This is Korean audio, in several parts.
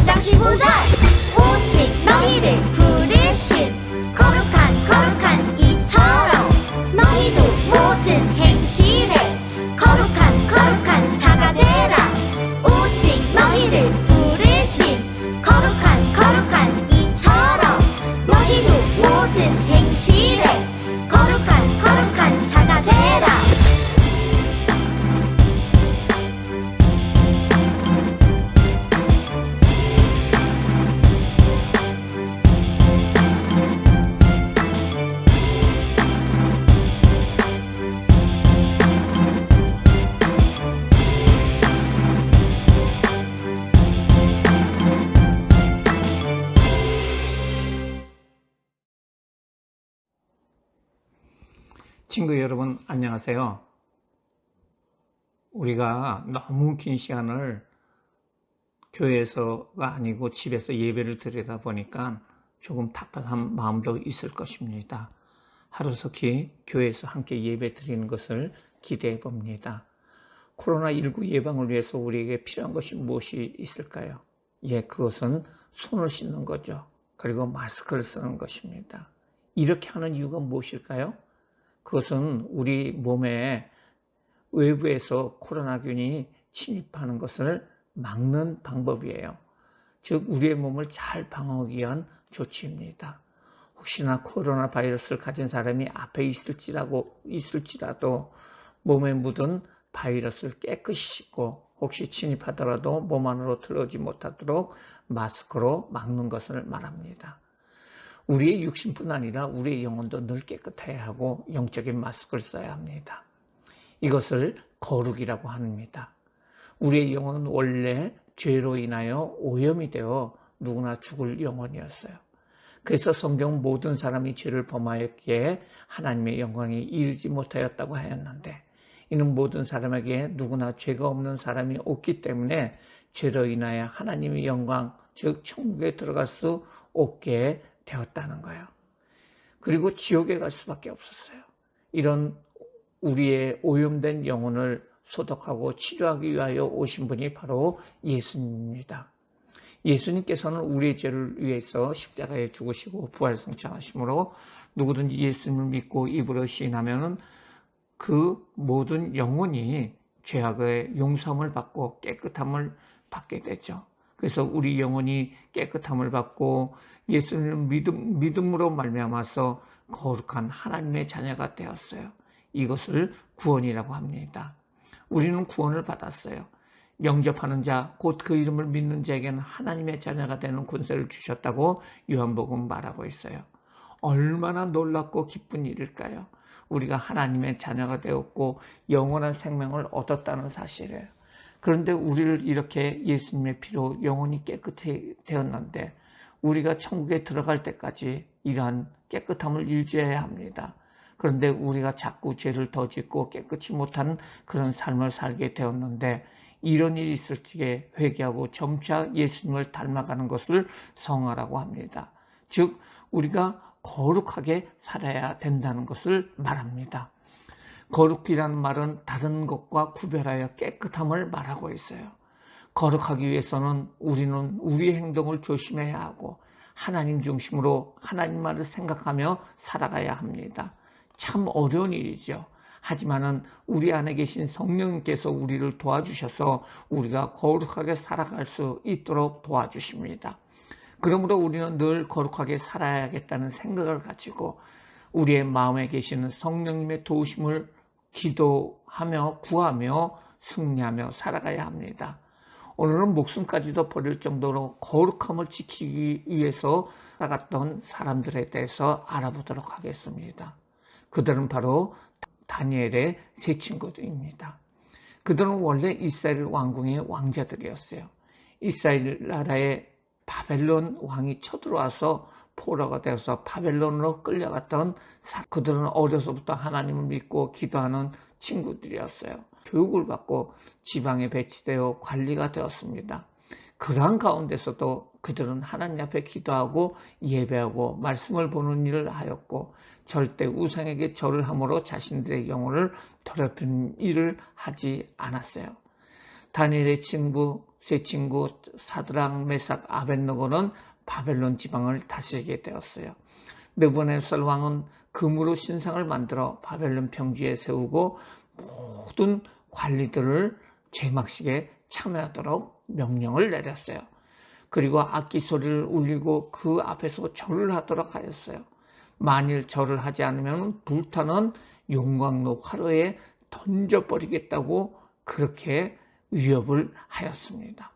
장시보살 오직 너희를 부르신 거룩한 이처럼 너희도 모든 행실에 거룩한 자가 되라. 오직 너희를 부르신 거룩한 이처럼 너희도 모든 행실에 거룩한 자가 되라. 친구 여러분 안녕하세요. 우리가 너무 긴 시간을 교회에서가 아니고 집에서 예배를 드리다 보니까 조금 답답한 마음도 있을 것입니다. 하루속히 교회에서 함께 예배 드리는 것을 기대해 봅니다. 코로나19 예방을 위해서 우리에게 필요한 것이 무엇이 있을까요? 그것은 손을 씻는 거죠. 그리고 마스크를 쓰는 것입니다. 이렇게 하는 이유가 무엇일까요? 그것은 우리 몸에 외부에서 코로나균이 침입하는 것을 막는 방법이에요. 즉 우리의 몸을 잘 방어하기 위한 조치입니다. 혹시나 코로나 바이러스를 가진 사람이 앞에 있을지라도 몸에 묻은 바이러스를 깨끗이 씻고 혹시 침입하더라도 몸 안으로 들어오지 못하도록 마스크로 막는 것을 말합니다. 우리의 육신뿐 아니라 우리의 영혼도 늘 깨끗해야 하고 영적인 마스크를 써야 합니다. 이것을 거룩이라고 합니다. 우리의 영혼은 원래 죄로 인하여 오염이 되어 누구나 죽을 영혼이었어요. 그래서 성경은 모든 사람이 죄를 범하였기에 하나님의 영광이 이르지 못하였다고 하였는데, 이는 모든 사람에게 누구나 죄가 없는 사람이 없기 때문에 죄로 인하여 하나님의 영광, 즉 천국에 들어갈 수 없게 되었다는 거예요. 그리고 지옥에 갈 수밖에 없었어요. 이런 우리의 오염된 영혼을 소독하고 치료하기 위하여 오신 분이 바로 예수님입니다. 예수님께서는 우리의 죄를 위해서 십자가에 죽으시고 부활승천하심으로 누구든지 예수님을 믿고 입으로 시인하면 그 모든 영혼이 죄악의 용서함을 받고 깨끗함을 받게 되죠. 그래서 우리 영혼이 깨끗함을 받고 예수님을 믿음으로 말미암아서 거룩한 하나님의 자녀가 되었어요. 이것을 구원이라고 합니다. 우리는 구원을 받았어요. 영접하는 자, 곧 그 이름을 믿는 자에게는 하나님의 자녀가 되는 권세를 주셨다고 요한복음 말하고 있어요. 얼마나 놀랍고 기쁜 일일까요? 우리가 하나님의 자녀가 되었고 영원한 생명을 얻었다는 사실이에요. 그런데 우리를 이렇게 예수님의 피로 영혼이 깨끗이 되었는데 우리가 천국에 들어갈 때까지 이러한 깨끗함을 유지해야 합니다. 그런데 우리가 자꾸 죄를 더 짓고 깨끗이 못하는 그런 삶을 살게 되었는데, 이런 일이 있을 적에 회개하고 점차 예수님을 닮아가는 것을 성화라고 합니다. 즉 우리가 거룩하게 살아야 된다는 것을 말합니다. 거룩이라는 말은 다른 것과 구별하여 깨끗함을 말하고 있어요. 거룩하기 위해서는 우리는 우리의 행동을 조심해야 하고 하나님 중심으로 하나님만을 생각하며 살아가야 합니다. 참 어려운 일이죠. 하지만은 우리 안에 계신 성령님께서 우리를 도와주셔서 우리가 거룩하게 살아갈 수 있도록 도와주십니다. 그러므로 우리는 늘 거룩하게 살아야겠다는 생각을 가지고 우리의 마음에 계시는 성령님의 도우심을 기도하며 구하며 승리하며 살아가야 합니다. 오늘은 목숨까지도 버릴 정도로 거룩함을 지키기 위해서 살아갔던 사람들에 대해서 알아보도록 하겠습니다. 그들은 바로 다니엘의 세 친구들입니다. 그들은 원래 이스라엘 왕궁의 왕자들이었어요. 이스라엘 나라에 바벨론 왕이 쳐들어와서 포로가 되어서 바벨론으로 끌려갔던 그들은 어려서부터 하나님을 믿고 기도하는 친구들이었어요. 교육을 받고 지방에 배치되어 관리가 되었습니다. 그러한 가운데서도 그들은 하나님 앞에 기도하고 예배하고 말씀을 보는 일을 하였고 절대 우상에게 절을 함으로 자신들의 영혼을 더럽히는 일을 하지 않았어요. 다니엘의 친구 세 친구 사드락, 메삭, 아벳느고는 바벨론 지방을 다스리게 되었어요. 느부갓네살 왕은 금으로 신상을 만들어 바벨론 평지에 세우고 모든 관리들을 제막식에 참여하도록 명령을 내렸어요. 그리고 악기 소리를 울리고 그 앞에서 절을 하도록 하였어요. 만일 절을 하지 않으면 불타는 용광로 화로에 던져버리겠다고 그렇게 위협을 하였습니다.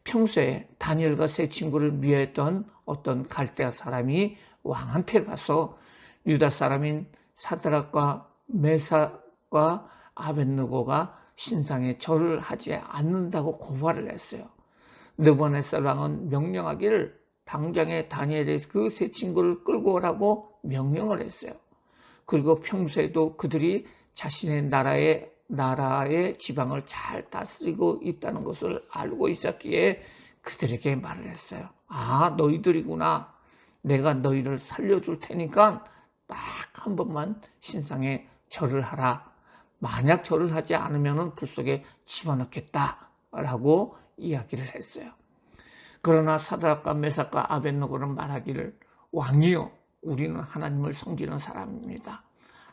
평소에 다니엘과 세 친구를 미워했던 어떤 갈대아 사람이 왕한테 가서 유다 사람인 사드락과 메삭과 아벳느고가 신상에 절을 하지 않는다고 고발을 했어요. 느부갓네살 왕은 명령하기를 당장에 다니엘의 그 세 친구를 끌고 오라고 명령을 했어요. 그리고 평소에도 그들이 자신의 나라의 지방을 잘 다스리고 있다는 것을 알고 있었기에 그들에게 말을 했어요. 아, 너희들이구나. 내가 너희를 살려줄 테니까 딱 한 번만 신상에 절을 하라. 만약 절을 하지 않으면 불 속에 집어넣겠다라고 이야기를 했어요. 그러나 사드락과 메삭과 아벳느고는 말하기를 왕이요, 우리는 하나님을 섬기는 사람입니다.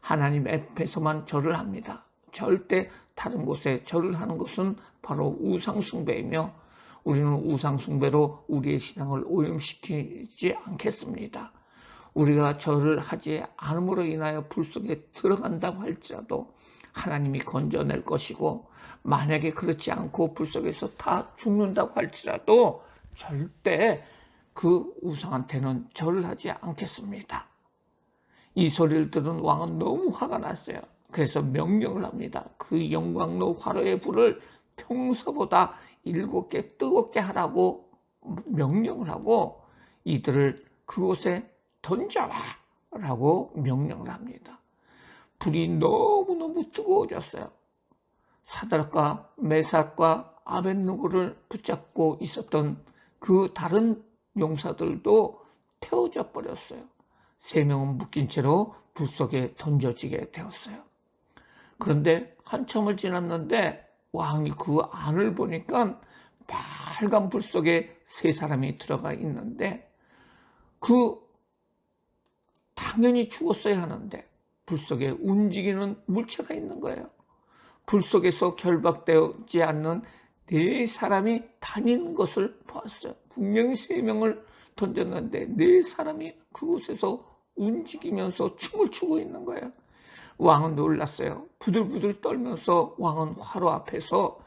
하나님 앞에서만 절을 합니다. 절대 다른 곳에 절을 하는 것은 바로 우상숭배이며 우리는 우상숭배로 우리의 신앙을 오염시키지 않겠습니다. 우리가 절을 하지 않음으로 인하여 불 속에 들어간다고 할지라도 하나님이 건져낼 것이고 만약에 그렇지 않고 불 속에서 다 죽는다고 할지라도 절대 그 우상한테는 절을 하지 않겠습니다. 이 소리를 들은 왕은 너무 화가 났어요. 그래서 명령을 합니다. 그 영광로 화로의 불을 평소보다 7개 뜨겁게 하라고 명령을 하고 이들을 그곳에 던져라 라고 명령을 합니다. 불이 너무너무 뜨거워졌어요. 사드락과 메삭과 아벳느고를 붙잡고 있었던 그 다른 용사들도 태워져 버렸어요. 3명은 묶인 채로 불 속에 던져지게 되었어요. 그런데 한참을 지났는데 왕이 그 안을 보니까 빨간 불 속에 3사람이 들어가 있는데 당연히 죽었어야 하는데 불 속에 움직이는 물체가 있는 거예요. 불 속에서 결박되지 않는 4사람이 다니는 것을 보았어요. 분명히 3명을 던졌는데 4사람이 그곳에서 움직이면서 춤을 추고 있는 거예요. 왕은 놀랐어요. 부들부들 떨면서 왕은 화로 앞에서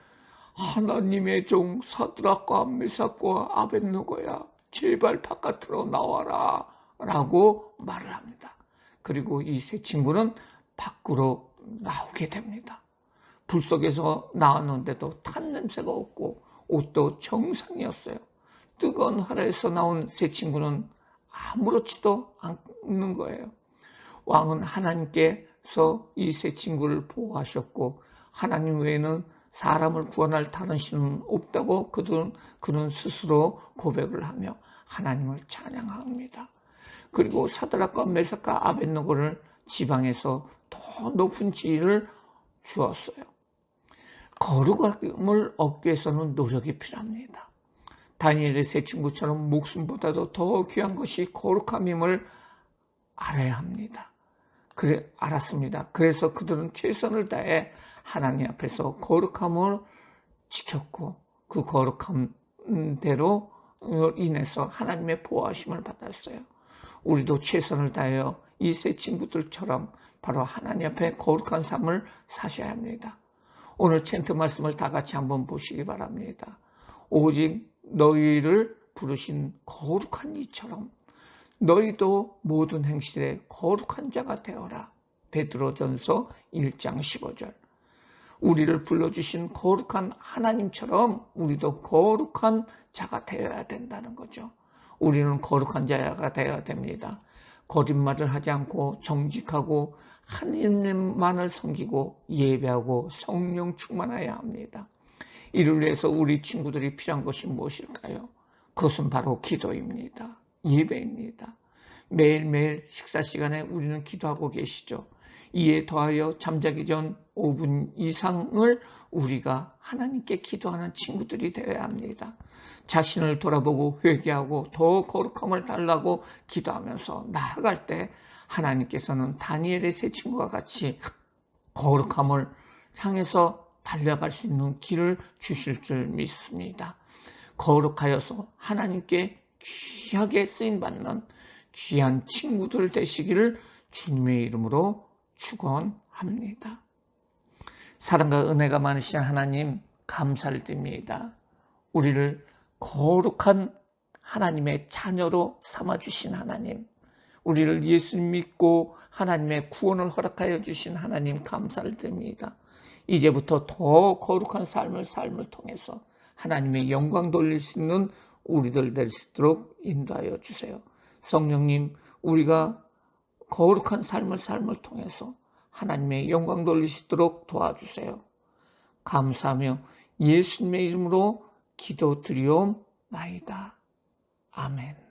하나님의 종 사드락과 메삭과 아벳느고야, 제발 바깥으로 나와라 라고 말을 합니다. 그리고 이 3 친구는 밖으로 나오게 됩니다. 불 속에서 나왔는데도 탄 냄새가 없고 옷도 정상이었어요. 뜨거운 화로에서 나온 3 친구는 아무렇지도 않는 거예요. 왕은 하나님께서 이 3 친구를 보호하셨고 하나님 외에는 사람을 구원할 다른 신은 없다고 그는 스스로 고백을 하며 하나님을 찬양합니다. 그리고 사드락과 메삭과 아벳느고를 지방에서 더 높은 지위를 주었어요. 거룩함을 얻기 위해서는 노력이 필요합니다. 다니엘의 3 친구처럼 목숨보다도 더 귀한 것이 거룩함임을 알아야 합니다. 알았습니다. 그래서 그들은 최선을 다해 하나님 앞에서 거룩함을 지켰고 그 거룩함대로 인해서 하나님의 보호하심을 받았어요. 우리도 최선을 다하여 이 3 친구들처럼 바로 하나님 앞에 거룩한 삶을 사셔야 합니다. 오늘 챈트 말씀을 다 같이 한번 보시기 바랍니다. 오직 너희를 부르신 거룩한 이처럼 너희도 모든 행실에 거룩한 자가 되어라. 베드로전서 1장 15절. 우리를 불러주신 거룩한 하나님처럼 우리도 거룩한 자가 되어야 된다는 거죠. 우리는 거룩한 자가 되어야 됩니다. 거짓말을 하지 않고 정직하고 하나님만을 섬기고 예배하고 성령 충만해야 합니다. 이를 위해서 우리 친구들이 필요한 것이 무엇일까요? 그것은 바로 기도입니다. 예배입니다. 매일매일 식사 시간에 우리는 기도하고 계시죠. 이에 더하여 잠자기 전 5분 이상을 우리가 하나님께 기도하는 친구들이 되어야 합니다. 자신을 돌아보고 회개하고 더 거룩함을 달라고 기도하면서 나아갈 때 하나님께서는 다니엘의 세 친구와 같이 거룩함을 향해서 달려갈 수 있는 길을 주실 줄 믿습니다. 거룩하여서 하나님께 귀하게 쓰임받는 귀한 친구들 되시기를 주님의 이름으로 축원합니다. 사랑과 은혜가 많으신 하나님 감사를 드립니다. 우리를 거룩한 하나님의 자녀로 삼아주신 하나님, 우리를 예수님 믿고 하나님의 구원을 허락하여 주신 하나님 감사를 드립니다. 이제부터 더 거룩한 삶을 통해서 하나님의 영광 돌릴 수 있는 우리들 될 수 있도록 인도하여 주세요. 성령님, 우리가 거룩한 삶을 통해서 하나님의 영광 돌릴 수 있도록 도와주세요. 감사하며 예수님의 이름으로 기도드리옵나이다. 아멘.